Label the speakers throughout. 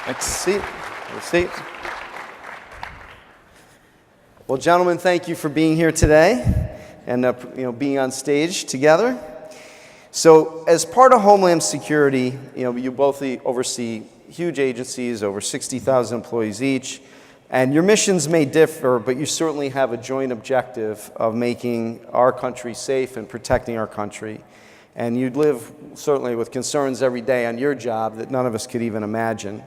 Speaker 1: Thanks. Seat. Have a seat. Well, gentlemen, thank you for being here today and being on stage together. So, as part of Homeland Security, you both oversee huge agencies, over 60,000 employees each, and your missions may differ, but you certainly have a joint objective of making our country safe and protecting our country. And you live certainly with concerns every day on your job that none of us could even imagine.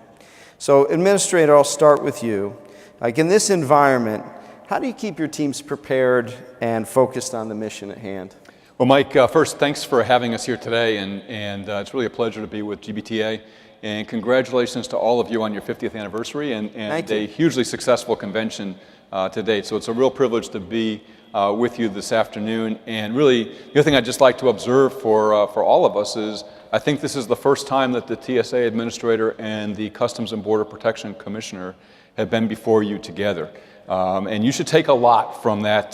Speaker 1: So, Administrator, I'll start with you. Like in this environment, how do you keep your teams prepared and focused on the mission at hand?
Speaker 2: Well, Mike, first, thanks for having us here today, and it's really a pleasure to be with GBTA. And congratulations to all of you on your 50th anniversary and a hugely successful convention to date. So it's a real privilege to be with you this afternoon. And really, the other thing I'd just like to observe for all of us is I think this is the first time that the TSA Administrator and the Customs and Border Protection Commissioner have been before you together. And you should take a lot from that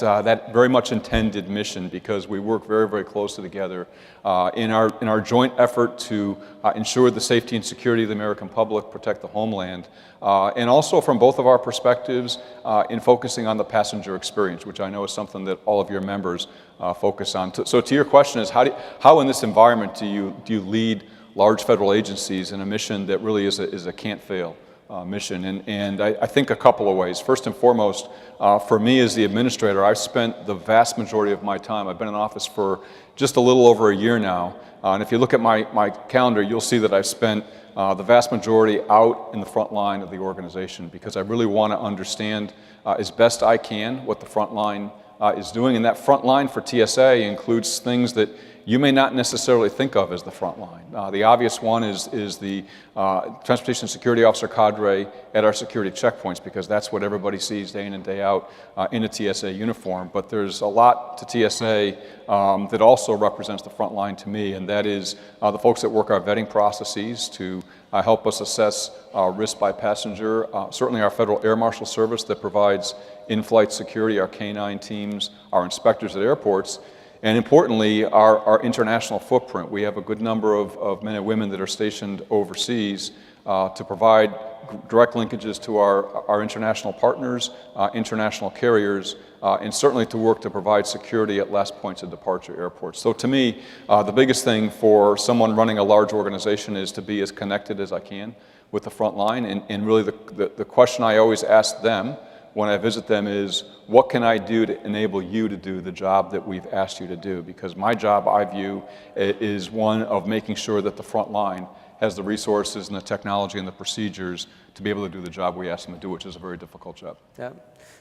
Speaker 2: very much intended mission, because we work very, very closely together in our joint effort to ensure the safety and security of the American public, protect the homeland, and also from both of our perspectives in focusing on the passenger experience, which I know is something that all of your members focus on. So to your question is, how in this environment do you lead large federal agencies in a mission that really is a can't-fail mission? And I think a couple of ways. First and foremost, for me as the administrator, I've spent the vast majority of my time, I've been in office for just a little over a year now, and if you look at my calendar, you'll see that I've spent the vast majority out in the front line of the organization, because I really want to understand as best I can what the front line is doing. And that front line for TSA includes things that you may not necessarily think of as the front line. The obvious one is the Transportation Security Officer cadre at our security checkpoints, because that's what everybody sees day in and day out in a TSA uniform. But there's a lot to TSA that also represents the front line to me, and that is the folks that work our vetting processes to help us assess risk by passenger. Certainly our Federal Air Marshal Service that provides in-flight security, our K-9 teams, our inspectors at airports, and importantly, our international footprint. We have a good number of men and women that are stationed overseas to provide direct linkages to our international partners, international carriers, and certainly to work to provide security at last points of departure airports. So to me, the biggest thing for someone running a large organization is to be as connected as I can with the front line. And really the question I always ask them when I visit them is, what can I do to enable you to do the job that we've asked you to do? Because my job, I view, is one of making sure that the front line has the resources and the technology and the procedures to be able to do the job we ask them to do, which is a very difficult job.
Speaker 1: Yeah.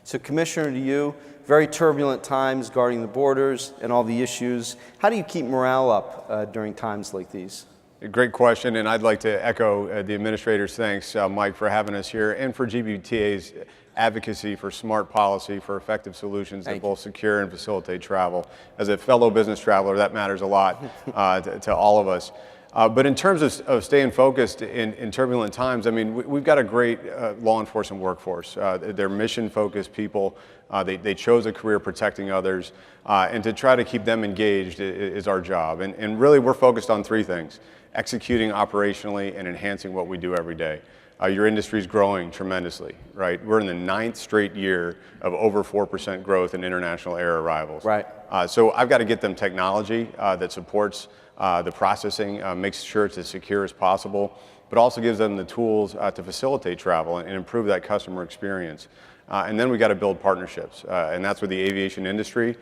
Speaker 1: So Commissioner, to you, very turbulent times guarding the borders and all the issues. How do you keep morale up during times like these?
Speaker 3: Great question, and I'd like to echo the Administrator's thanks, Mike, for having us here, and for GBTA's advocacy for smart policy, for effective solutions that both secure and facilitate travel. As a fellow business traveler, that matters a lot to all of us. But in terms of staying focused in turbulent times, I mean, we've got a great law enforcement workforce. They're mission-focused people. They chose a career protecting others, and to try to keep them engaged is our job. And really, we're focused on three things: executing operationally and enhancing what we do every day. Your industry is growing tremendously, right? We're in the 9th straight year of over 4% growth in international air arrivals.
Speaker 1: Right.
Speaker 3: So I've got to get them technology that supports the processing, makes sure it's as secure as possible, but also gives them the tools to facilitate travel and improve that customer experience. And then we got to build partnerships, and that's with the aviation industry,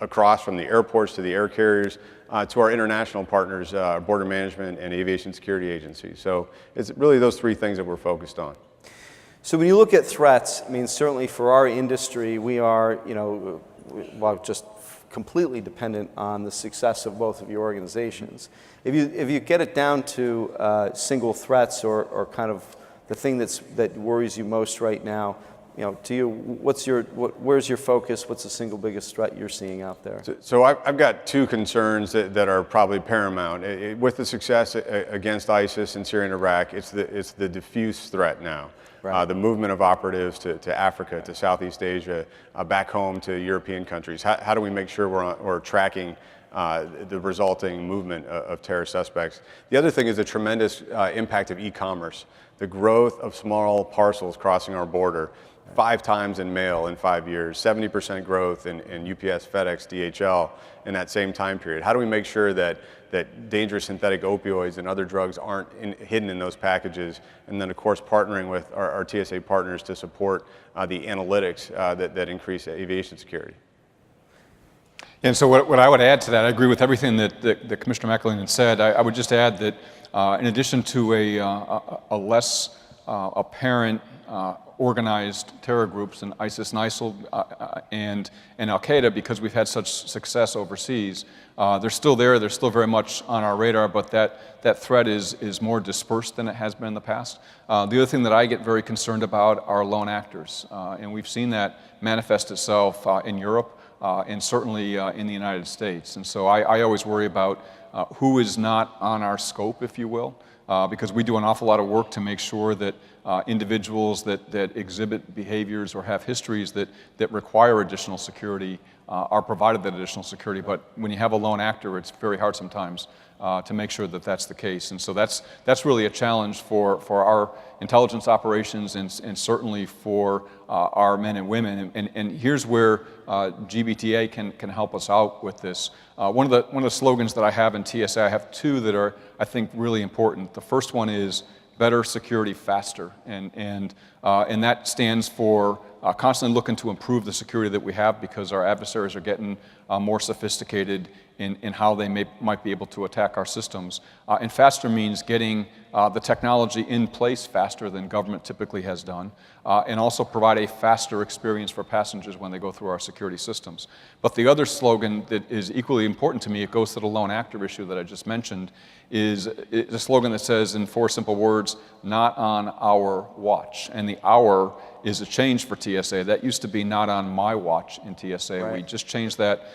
Speaker 3: across from the airports to the air carriers, to our international partners, border management and aviation security agencies. So it's really those three things that we're focused on.
Speaker 1: So when you look at threats, I mean, certainly for our industry, we are, just completely dependent on the success of both of your organizations. If you get it down to single threats or kind of the thing that worries you most right now, to you, where's your focus? What's the single biggest threat you're seeing out there?
Speaker 3: So I've got two concerns that are probably paramount. With the success against ISIS in Syria and Iraq, it's the diffuse threat now. Right. The movement of operatives to Africa, to Southeast Asia, back home to European countries. How do we make sure we're tracking the resulting movement of terror suspects. The other thing is the tremendous impact of e-commerce, the growth of small parcels crossing our border. 5 times in mail in 5 years, 70% growth in UPS, FedEx, DHL in that same time period. How do we make sure that dangerous synthetic opioids and other drugs aren't hidden in those packages? And then, of course, partnering with our TSA partners to support the analytics that increase aviation security.
Speaker 2: And so what I would add to that, I agree with everything that Commissioner McElhaney said. I would just add that in addition to a less apparent organized terror groups in ISIS and ISIL and Al-Qaeda, because we've had such success overseas, they're still there, they're still very much on our radar, but that threat is more dispersed than it has been in the past. The other thing that I get very concerned about are lone actors, and we've seen that manifest itself in Europe and certainly in the United States. And so I always worry about who is not on our scope, if you will, because we do an awful lot of work to make sure that individuals that exhibit behaviors or have histories that require additional security are provided that additional security. But when you have a lone actor, it's very hard sometimes to make sure that that's the case. And so that's really a challenge for our intelligence operations and certainly for our men and women. And here's where GBTA can help us out with this. One of the slogans that I have in TSA, I have 2 that are, I think, really important. The first one is better security faster, and that stands for constantly looking to improve the security that we have, because our adversaries are getting more sophisticated in how they might be able to attack our systems. And faster means getting the technology in place faster than government typically has done, and also provide a faster experience for passengers when they go through our security systems. But the other slogan that is equally important to me, it goes to the lone actor issue that I just mentioned, is a slogan that says in 4 simple words, not on our watch. And the "our" is a change for TSA. That used to be not on my watch in TSA. Right. We just changed that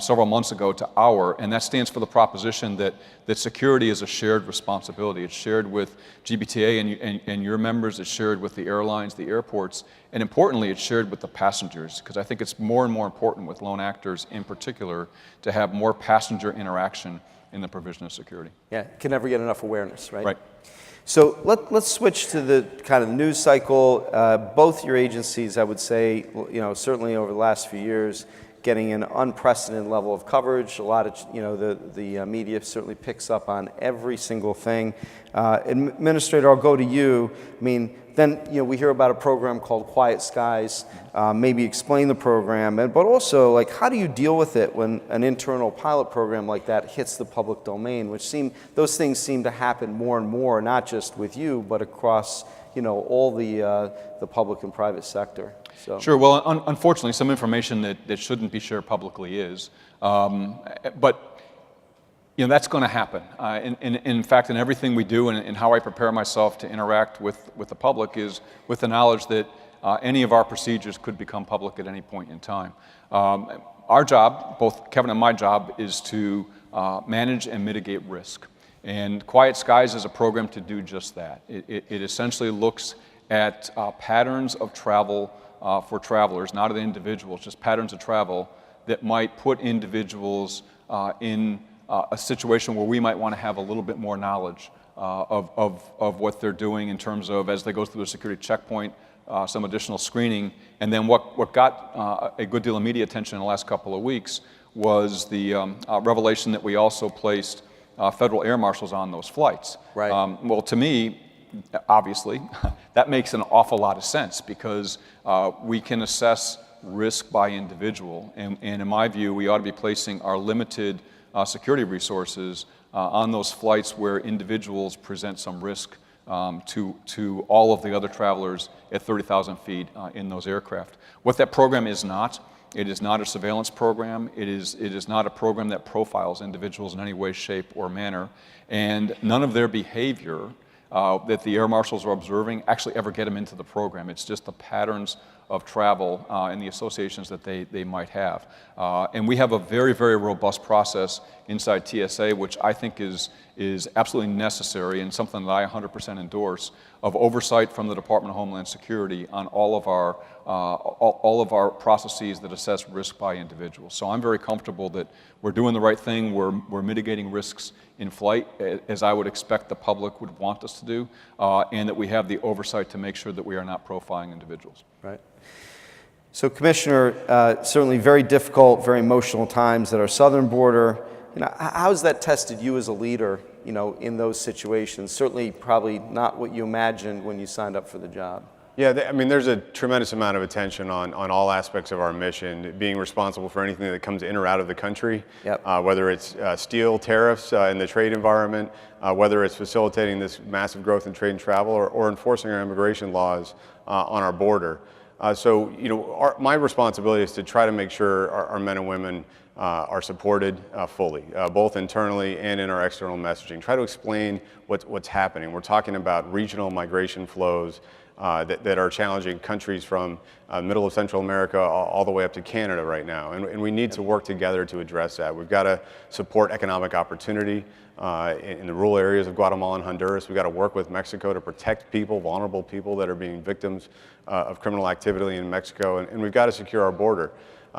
Speaker 2: several months ago to "our," and that stands for the proposition that security is a shared responsibility. It's shared with GBTA and your members. It's shared with the airlines, the airports, and importantly, it's shared with the passengers, because I think it's more and more important with lone actors in particular to have more passenger interaction in the provision of security.
Speaker 1: Yeah, can never get enough awareness, right?
Speaker 2: Right.
Speaker 1: So let's switch to the kind of news cycle. Both your agencies, I would say, certainly over the last few years, getting an unprecedented level of coverage. A lot of, the media certainly picks up on every single thing. Administrator, I'll go to you. I mean, then we hear about a program called Quiet Skies. Maybe explain the program, but also, like, how do you deal with it when an internal pilot program like that hits the public domain? Those things seem to happen more and more, not just with you, but across all the public and private sector. So.
Speaker 2: Sure. Well, unfortunately, some information that shouldn't be shared publicly is, but that's going to happen. In fact, in everything we do and how I prepare myself to interact with the public is with the knowledge that any of our procedures could become public at any point in time. Our job, both Kevin and my job, is to manage and mitigate risk. And Quiet Skies is a program to do just that. It essentially looks at patterns of travel for travelers, not of the individuals, just patterns of travel that might put individuals in a situation where we might want to have a little bit more knowledge of what they're doing in terms of, as they go through the security checkpoint, some additional screening. And then what got a good deal of media attention in the last couple of weeks was the revelation that we also placed federal air marshals on those flights.
Speaker 1: Right.
Speaker 2: Well, to me, obviously, that makes an awful lot of sense, because we can assess risk by individual. And in my view, we ought to be placing our limited security resources on those flights where individuals present some risk to all of the other travelers at 30,000 feet in those aircraft. What that program is not, it is not a surveillance program. It is not a program that profiles individuals in any way, shape, or manner. And none of their behavior that the air marshals are observing actually ever get them into the program. It's just the patterns of travel and the associations that they might have. And we have a very, very robust process inside TSA, which I think is absolutely necessary and something that I 100% endorse, of oversight from the Department of Homeland Security on all of our processes that assess risk by individuals. So I'm very comfortable that we're doing the right thing, we're mitigating risks in flight, as I would expect the public would want us to do, and that we have the oversight to make sure that we are not profiling individuals.
Speaker 1: Right. So, Commissioner, certainly very difficult, very emotional times at our southern border. How's that tested you as a leader, in those situations? Certainly, probably not what you imagined when you signed up for the job.
Speaker 3: Yeah, I mean, there's a tremendous amount of attention on all aspects of our mission, being responsible for anything that comes in or out of the country,
Speaker 1: yep.
Speaker 3: Whether it's steel tariffs in the trade environment, whether it's facilitating this massive growth in trade and travel, or enforcing our immigration laws on our border. So, my responsibility is to try to make sure our men and women are supported fully, both internally and in our external messaging. Try to explain what's happening. We're talking about regional migration flows that are challenging countries from middle of Central America all the way up to Canada right now. And we need to work together to address that. We've got to support economic opportunity in the rural areas of Guatemala and Honduras. We've got to work with Mexico to protect people, vulnerable people that are being victims of criminal activity in Mexico. And we've got to secure our border.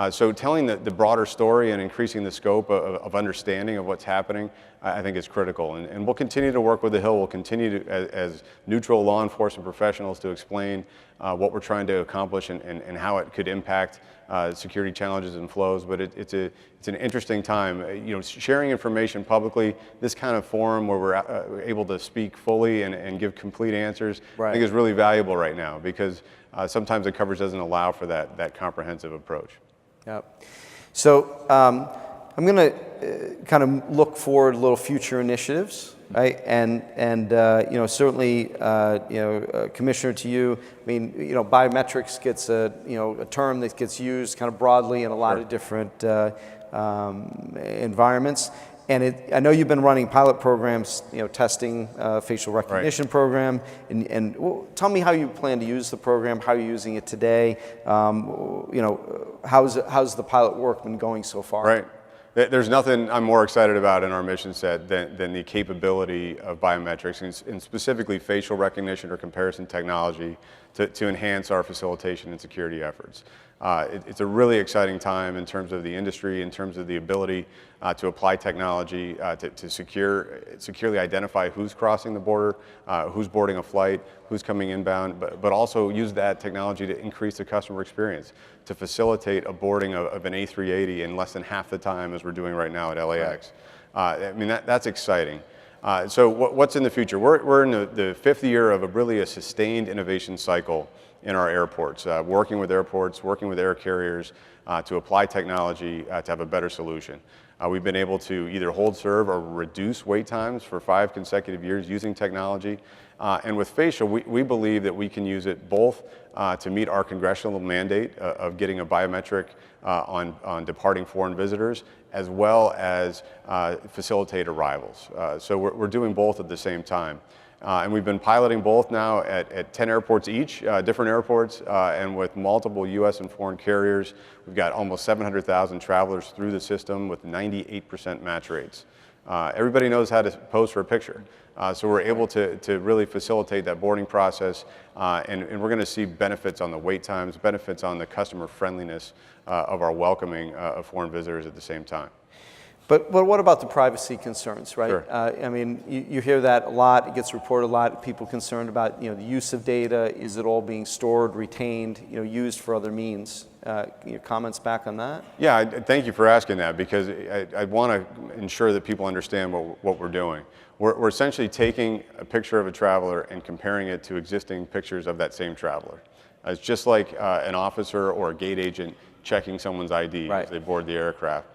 Speaker 3: So telling the broader story and increasing the scope of understanding of what's happening, I think is critical. And we'll continue to work with the Hill. We'll continue to, as neutral law enforcement professionals, to explain what we're trying to accomplish and how it could impact security challenges and flows. But it's an interesting time. Sharing information publicly, this kind of forum where we're able to speak fully and give complete answers, right, I think is really valuable right now, because sometimes the coverage doesn't allow for that comprehensive approach.
Speaker 1: Yep. So I'm going to kind of look forward a little future initiatives, right? And certainly, Commissioner, to you, I mean, biometrics gets a term that gets used kind of broadly in a lot of different environments. And I know you've been running pilot programs, testing facial recognition program, and tell me how you plan to use the program, how you're using it today. How's the pilot work been going so far?
Speaker 3: Right. There's nothing I'm more excited about in our mission set than the capability of biometrics, and specifically facial recognition or comparison technology to enhance our facilitation and security efforts. It's a really exciting time in terms of the industry, in terms of the ability to apply technology to securely identify who's crossing the border, who's boarding a flight, who's coming inbound, but also use that technology to increase the customer experience, to facilitate a boarding of an A380 in less than half the time as we're doing right now at LAX. I mean, that's exciting. So what's in the future? We're in the fifth year of a sustained innovation cycle in our airports, working with airports, working with air carriers to apply technology to have a better solution. We've been able to either hold serve or reduce wait times for 5 consecutive years using technology. And with facial, we believe that we can use it both to meet our congressional mandate of getting a biometric on departing foreign visitors, as well as facilitate arrivals. So we're doing both at the same time. And we've been piloting both now at 10 airports each, different airports, and with multiple U.S. and foreign carriers. We've got almost 700,000 travelers through the system with 98% match rates. Everybody knows how to pose for a picture. So we're able to really facilitate that boarding process, and we're going to see benefits on the wait times, benefits on the customer friendliness of our welcoming of foreign visitors at the same time.
Speaker 1: But what about the privacy concerns, right?
Speaker 3: Sure.
Speaker 1: I mean, you hear that a lot. It gets reported a lot. People concerned about the use of data. Is it all being stored, retained, used for other means? Your comments back on that?
Speaker 3: Yeah, thank you for asking that, because I want to ensure that people understand what we're doing. We're essentially taking a picture of a traveler and comparing it to existing pictures of that same traveler. It's just like an officer or a gate agent checking someone's ID as they board the aircraft.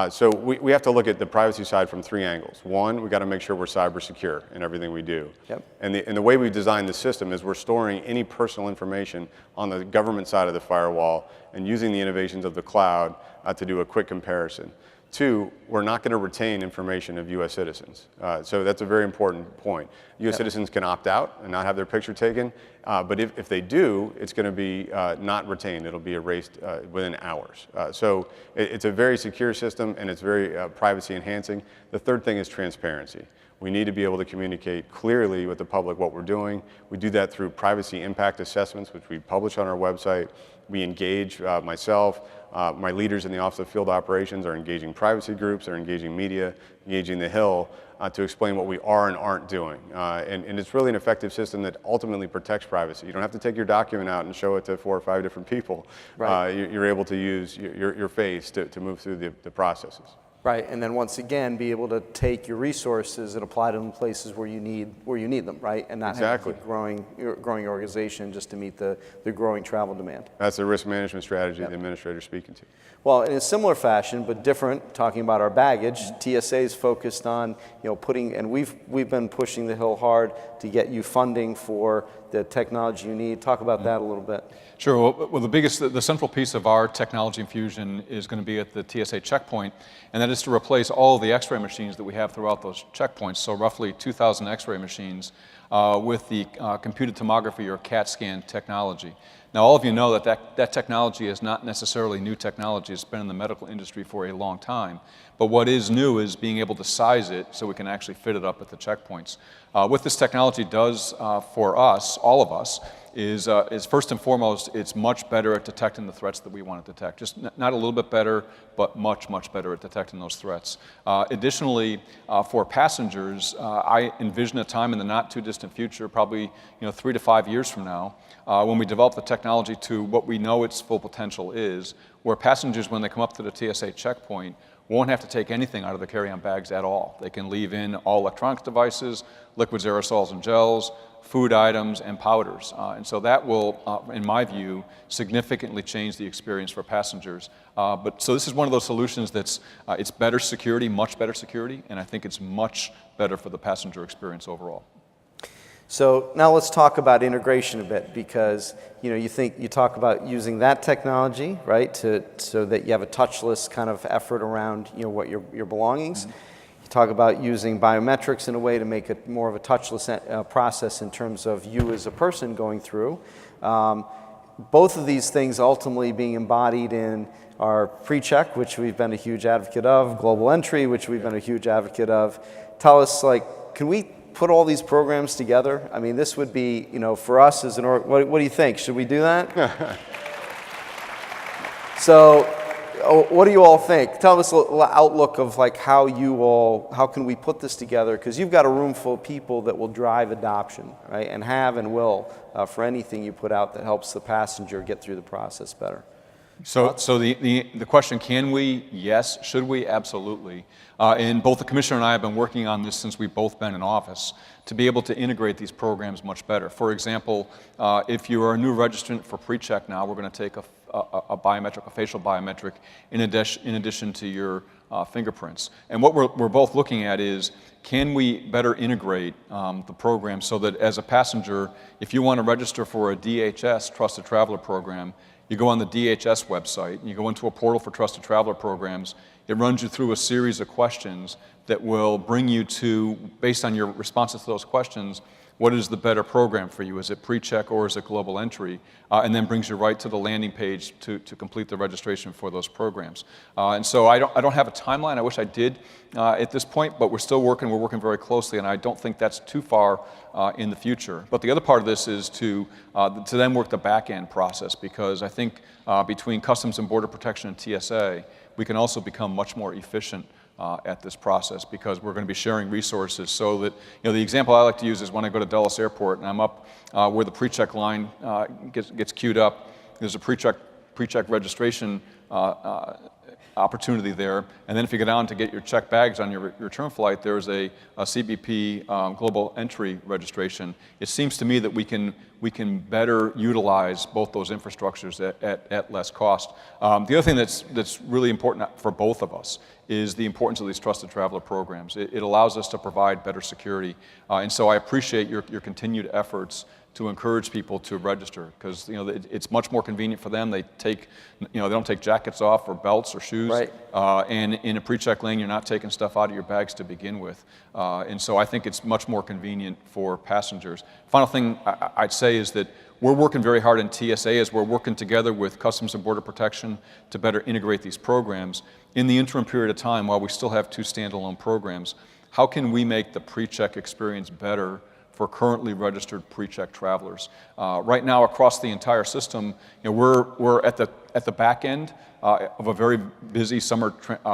Speaker 3: So we have to look at the privacy side from 3 angles. One, we got to make sure we're cyber secure in everything we do.
Speaker 1: Yep.
Speaker 3: And the way we've designed the system is we're storing any personal information on the government side of the firewall and using the innovations of the cloud to do a quick comparison. Two, we're not going to retain information of U.S. citizens. So that's a very important point. U.S. citizens can opt out and not have their picture taken, but if they do, it's going to be not retained. It'll be erased within hours. So it's a very secure system, and it's very privacy enhancing. The third thing is transparency. We need to be able to communicate clearly with the public what we're doing. We do that through privacy impact assessments, which we publish on our website. We engage myself. My leaders in the Office of Field Operations are engaging privacy groups, are engaging media, engaging the Hill to explain what we are and aren't doing. And it's really an effective system that ultimately protects privacy. You don't have to take your document out and show it to 4 or 5 different people. Right. You're able to use your face to move through the processes.
Speaker 1: Right, and then once again, be able to take your resources and apply them in places where you need them, right? And not have to keep growing your organization just to meet the growing travel demand.
Speaker 3: That's the risk management strategy the administrator's speaking to.
Speaker 1: Well, in a similar fashion, but different, talking about our baggage, TSA is focused on, putting, and we've been pushing the Hill hard to get you funding for the technology you need. Talk about that a little bit.
Speaker 2: Sure. Well, the central piece of our technology infusion is going to be at the TSA checkpoint, and that is to replace all of the X-ray machines that we have throughout those checkpoints. So roughly 2,000 X-ray machines with the computed tomography or CAT scan technology. Now, all of you know that technology is not necessarily new technology. It's been in the medical industry for a long time. But what is new is being able to size it so we can actually fit it up at the checkpoints. What this technology does for us, all of us, is first and foremost, it's much better at detecting the threats that we want to detect. Just not a little bit better, but much, much better at detecting those threats. Additionally, for passengers, I envision a time in the not too distant future, probably 3 to 5 years from now, when we develop the technology to what we know its full potential is, where passengers, when they come up to the TSA checkpoint, won't have to take anything out of their carry-on bags at all. They can leave in all electronic devices, liquids, aerosols, and gels, food items, and powders. And so that will, in my view, significantly change the experience for passengers. So this is one of those solutions that's, it's better security, much better security, and I think it's much better for the passenger experience overall.
Speaker 1: So now let's talk about integration a bit, because you talk about using that technology, right, so that you have a touchless kind of effort around what your belongings. Mm-hmm. You talk about using biometrics in a way to make it more of a touchless process in terms of you as a person going through. Both of these things ultimately being embodied in our pre-check, which we've been a huge advocate of, global entry, which we've been a huge advocate of. Tell us, can we put all these programs together? I mean, this would be, for us as what do you think? Should we do that? So, what do you all think? Tell us an outlook of how can we put this together? Because you've got a room full of people that will drive adoption, right? And have and will for anything you put out that helps the passenger get through the process better.
Speaker 2: So the question, can we? Yes. Should we? Absolutely. And both the Commissioner and I have been working on this since we've both been in office to be able to integrate these programs much better. For example, if you are a new registrant for pre-check now, we're going to take a biometric, a facial biometric, in addition to your fingerprints. And what we're both looking at is, can we better integrate the program so that as a passenger, if you want to register for a DHS Trusted Traveler program, you go on the DHS website, and you go into a portal for Trusted Traveler programs. It runs you through a series of questions that will bring you to, based on your responses to those questions, what is the better program for you? Is it pre-check or is it global entry? And then brings you right to the landing page to complete the registration for those programs. And so I don't have a timeline. I wish I did at this point, but we're still working. We're working very closely, and I don't think that's too far in the future. But the other part of this is to then work the back-end process, because I think between Customs and Border Protection and TSA, we can also become much more efficient at this process, because we're going to be sharing resources so that, the example I like to use is when I go to Dulles Airport and I'm up where the pre-check line gets queued up. There's a pre-check registration opportunity there, and then if you go down to get your checked bags on your return flight, there's a CBP global entry registration. It seems to me that we can better utilize both those infrastructures at less cost. The other thing that's really important for both of us is the importance of these Trusted Traveler programs. It allows us to provide better security, and so I appreciate your continued efforts to encourage people to register, because it's much more convenient for them. They don't take jackets off or belts or shoes shoes.
Speaker 1: Right.
Speaker 2: And in a pre-check lane, you're not taking stuff out of your bags to begin with. And so I think it's much more convenient for passengers. Final thing I'd say is that we're working very hard in TSA as we're working together with Customs and Border Protection to better integrate these programs. In the interim period of time, while we still have 2 standalone programs, how can we make the pre-check experience better for currently registered pre-check travelers? Right now, across the entire system, we're at the back end of a very busy summer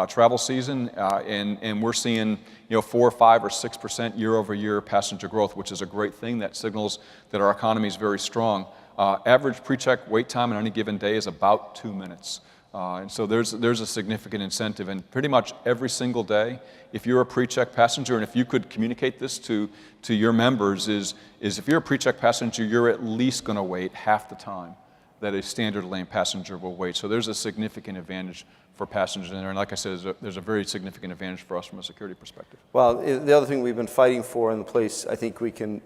Speaker 2: travel season, and we're seeing 4, 5, or 6% year-over-year passenger growth, which is a great thing. That signals that our economy is very strong. Average pre-check wait time on any given day is about 2 minutes. And so there's a significant incentive, and pretty much every single day, if you're a pre-check passenger, and if you could communicate this to your members, is if you're a pre-check passenger, you're at least going to wait half the time that a standard lane passenger will wait. So there's a significant advantage for passengers in there, and like I said, there's a very significant advantage for us from a security perspective.
Speaker 1: Well, the other thing we've been fighting for in the place, I think we can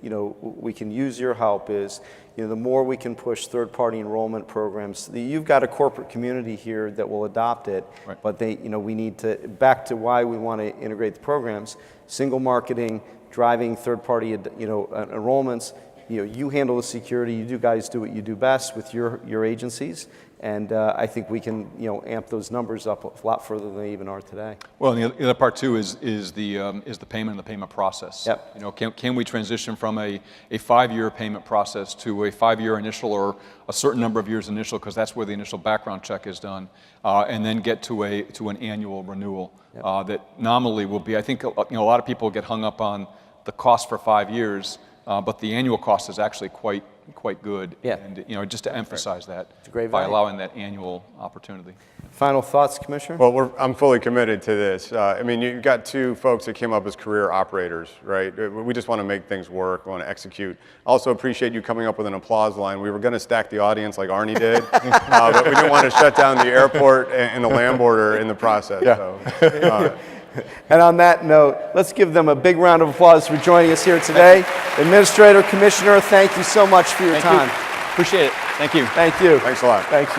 Speaker 1: use your help is, the more we can push third-party enrollment programs. You've got a corporate community here that will adopt it, right. But we need to, back to why we want to integrate the programs, single marketing, driving third-party, enrollments. You handle the security. You guys do what you do best with your agencies, and I think we can amp those numbers up a lot further than they even are today.
Speaker 2: Well, and the other part too is the payment and the payment process.
Speaker 1: Yep.
Speaker 2: Can we transition from a 5-year payment process to a 5-year initial or a certain number of years initial, because that's where the initial background check is done, and then get to an annual renewal. Yep. That nominally will be. I think a lot of people get hung up on the cost for 5 years. But the annual cost is actually quite good.
Speaker 1: Yeah.
Speaker 2: And just to emphasize that
Speaker 1: by
Speaker 2: allowing that annual opportunity.
Speaker 1: Final thoughts, Commissioner?
Speaker 3: Well, I'm fully committed to this. You've got 2 folks that came up as career operators, right? We just want to make things work. We want to execute. Also appreciate you coming up with an applause line. We were going to stack the audience like Arnie did, but we didn't want to shut down the airport and the land border in the process.
Speaker 1: Yeah.
Speaker 3: So,
Speaker 1: And on that note, let's give them a big round of applause for joining us here today. Administrator, Commissioner, thank you so much for your time.
Speaker 2: Appreciate it. Thank you.
Speaker 1: Thank you.
Speaker 3: Thanks a lot.
Speaker 1: Thank you.